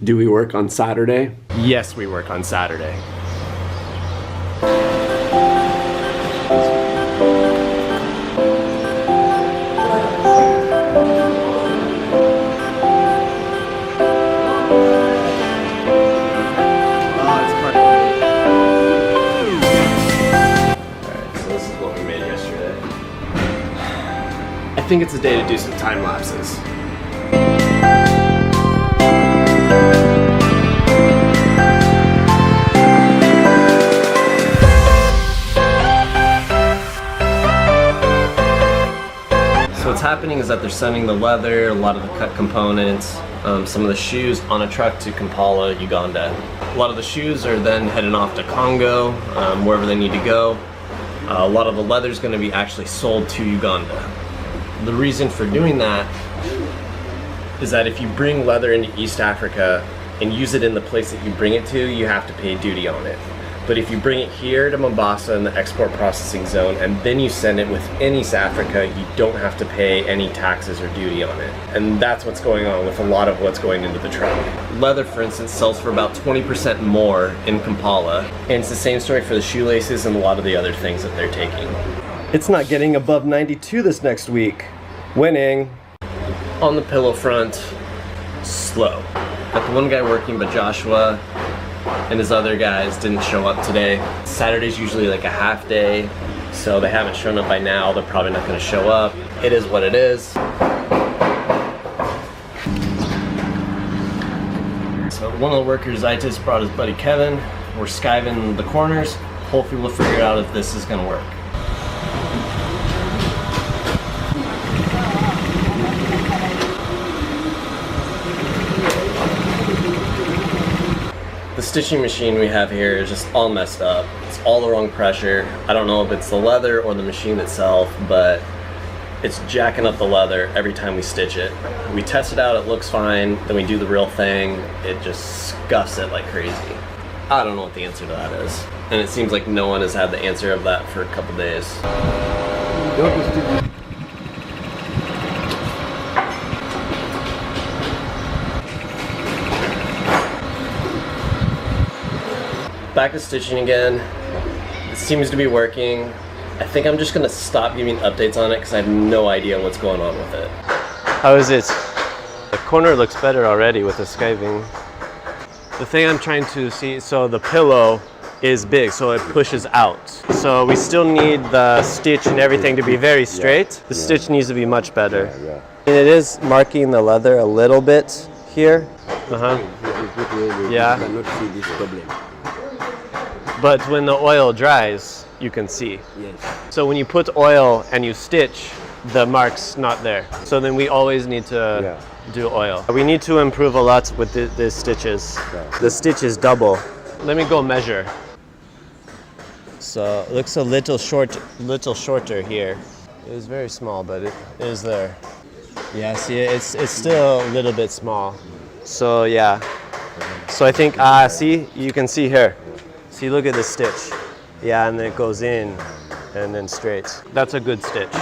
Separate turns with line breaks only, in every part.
Do we work on Saturday?
Yes, we work on Saturday. I think it's a day to do some time lapses. So what's happening is that they're sending the leather, a lot of the cut components, some of the shoes on a truck to Kampala, Uganda. A lot of the shoes are then heading off to Congo, wherever they need to go. A lot of the leather is going to be actually sold to Uganda. The reason for doing that is that if you bring leather into East Africa and use it in the place that you bring it to, you have to pay duty on it. But if you bring it here to Mombasa in the export processing zone and then you send it within East Africa, you don't have to pay any taxes or duty on it. And that's what's going on with a lot of what's going into the truck. Leather, for instance, sells for about 20% more in Kampala. And it's the same story for the shoelaces and a lot of the other things that they're taking. It's not getting above 92 this next week. Winning. On the pillow front, slow. Got the one guy working, but Joshua and his other guys didn't show up today. Saturday's usually like a half day, so they haven't shown up by now. They're probably not gonna show up. It is what it is. So one of the workers, Itis, brought his buddy Kevin. We're skiving the corners. Hopefully we'll figure out if this is gonna work. The stitching machine we have here is just all messed up. It's all the wrong pressure. I don't know if it's the leather or the machine itself, but it's jacking up the leather every time we stitch it. We test it out, it looks fine, then we do the real thing, it just scuffs it like crazy. I don't know what the answer to that is. And it seems like no one has had the answer of that for a couple days. Back to stitching again. It seems to be working. I think I'm just gonna stop giving updates on it because I have no idea what's going on with it.
How is it? The corner looks better already with the skiving. The thing I'm trying to see, so the pillow is big, so it pushes out. So we still need the stitch and everything to be very straight. The stitch needs to be much better. And it is marking the leather a little bit here. Yeah. But when the oil dries, you can see.
Yes.
So when you put oil and you stitch, the mark's not there. So then we always need to do oil. We need to improve a lot with the stitches. The stitch is double. Let me go measure. So it looks a little shorter here. It was very small, but it is there. Yeah, see, it's still a little bit small. So yeah. So I think, see, you can see here. See, look at the stitch. Yeah, and then it goes in and then straight. That's a good stitch.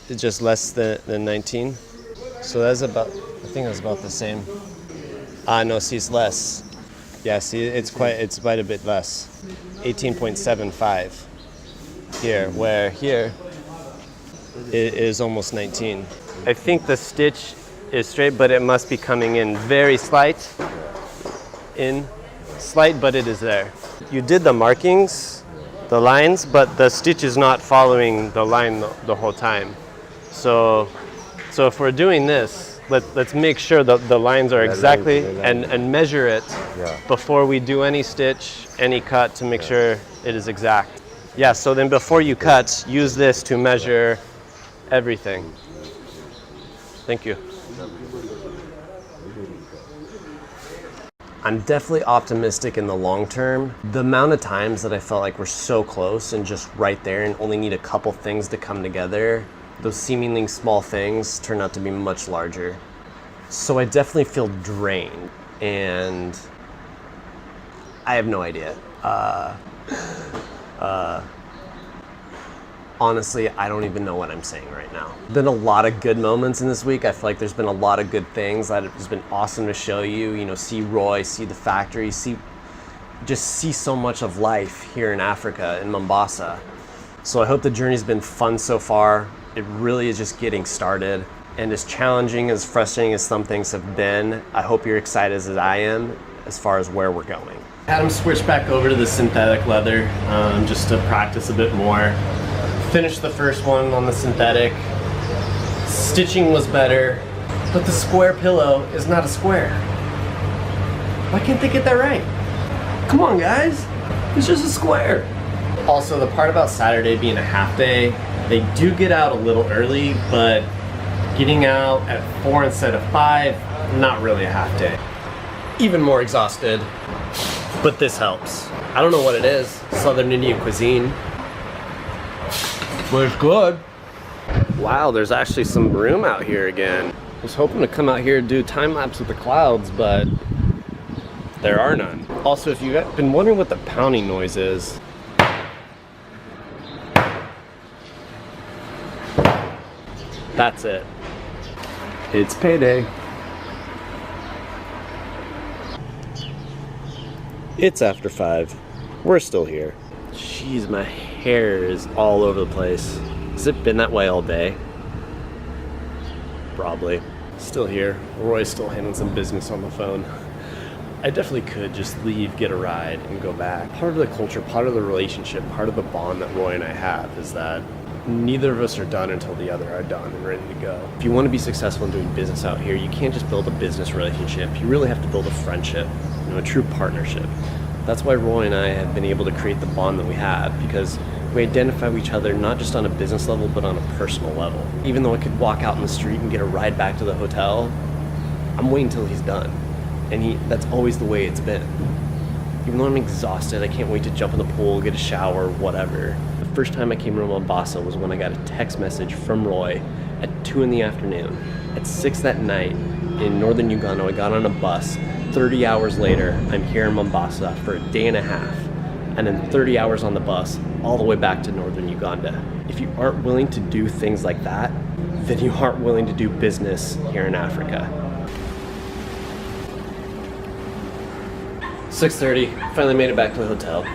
It's just less than 19. So that's about, I think that's about the same. No, see, it's less. Yeah, see, it's quite a bit less. 18.75 here, where here it is almost 19. I think the stitch is straight, but it must be coming in very slight, but it is there. You did the markings, the lines, but the stitch is not following the line the whole time. So if we're doing this, let's make sure that the lines are exactly and measure it before we do any stitch, any cut to make sure it is exact. Yeah, so then before you cut, use this to measure everything. Thank you. I'm definitely optimistic in the long term. The amount of times that I felt like we're so close and just right there and only need a couple things to come together, those seemingly small things turn out to be much larger. So I definitely feel drained and I have no idea.
Honestly, I don't even know what I'm saying right now. Been a lot of good moments in this week. I feel like there's been a lot of good things that it's been awesome to show you. You know, see Roy, see the factory, see so much of life here in Africa, in Mombasa. So I hope the journey's been fun so far. It really is just getting started. And as challenging, as frustrating as some things have been, I hope you're excited as I am as far as where we're going. Had him switch back over to the synthetic leather just to practice a bit more. Finished the first one on the synthetic. Stitching was better, but the square pillow is not a square. Why can't they get that right? Come on, guys. It's just a square. Also, the part about Saturday being a half day, they do get out a little early, but getting out at 4 instead of 5, not really a half day. Even more exhausted, but this helps. I don't know what it is. Southern Indian cuisine. But it's good. Wow, there's actually some room out here again. I was hoping to come out here and do time lapse with the clouds, but there are none. Also, if you've been wondering what the pounding noise is, that's it. It's payday. It's after 5. We're still here. Jeez, my hair is all over the place. Has it been that way all day? Probably. Still here. Roy's still handling some business on the phone. I definitely could just leave, get a ride, and go back. Part of the culture, part of the relationship, part of the bond that Roy and I have is that neither of us are done until the other are done and ready to go. If you want to be successful in doing business out here, you can't just build a business relationship. You really have to build a friendship, a true partnership. That's why Roy and I have been able to create the bond that we have, because we identify with each other not just on a business level, but on a personal level. Even though I could walk out in the street and get a ride back to the hotel, I'm waiting until he's done. And that's always the way it's been. Even though I'm exhausted, I can't wait to jump in the pool, get a shower, whatever. The first time I came to Mombasa was when I got a text message from Roy at 2 in the afternoon. At 6 that night in northern Uganda, I got on a bus. 30 hours later, I'm here in Mombasa for a day and a half, and then 30 hours on the bus all the way back to northern Uganda. If you aren't willing to do things like that, then you aren't willing to do business here in Africa. 6:30, finally made it back to the hotel.